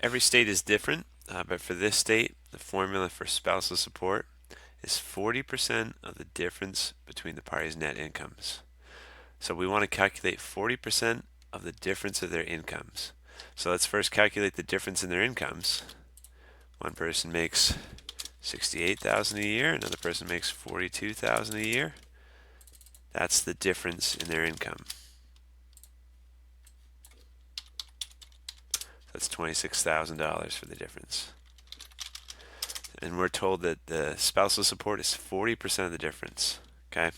Every state is different, but for this state, the formula for spousal support is 40% of the difference between the parties' net incomes. So we want to calculate 40% of the difference of their incomes. So let's first calculate the difference in their incomes. One person makes $68,000 a year, another person makes $42,000 a year. That's the difference in their income. That's $26,000 for the difference. And we're told that the spousal support is 40% of the difference. Okay?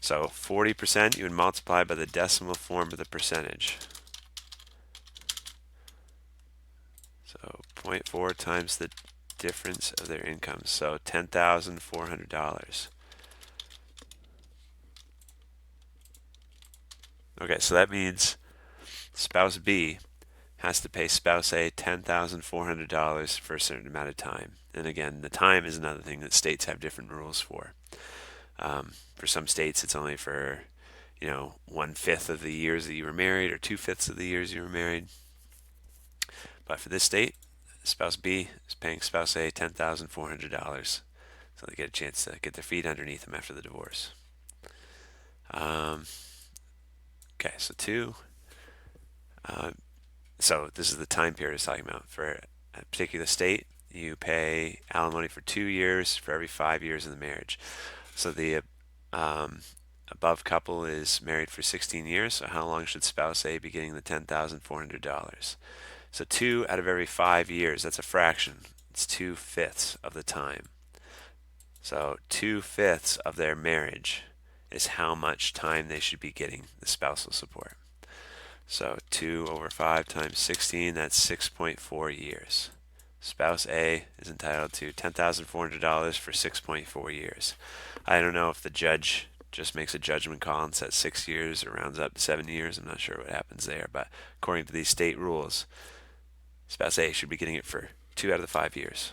So 40% you would multiply by the decimal form of the percentage. So 0.4 times the difference of their incomes. So $10,400. Okay, so that means spouse B has to pay spouse A $10,400 for a certain amount of time. And again, the time is another thing that states have different rules for. For some states, it's only for, 1/5 of the years that you were married or 2/5 of the years you were married. But for this state, spouse B is paying spouse A $10,400. So they get a chance to get their feet underneath them after the divorce. Okay, so two. So this is the time period it's talking about. For a particular state, you pay alimony for 2 years for every 5 years of the marriage. So the above couple is married for 16 years. So how long should spouse A be getting the $10,400? So 2 out of every 5 years, that's a fraction. It's 2/5 of the time. So 2/5 of their marriage is how much time they should be getting the spousal support. So 2 over 5 times 16, that's 6.4 years. Spouse A is entitled to $10,400 for 6.4 years. I don't know if the judge just makes a judgment call and says 6 years or rounds up to 7 years. I'm not sure what happens there, but according to these state rules, spouse A should be getting it for 2 out of the 5 years.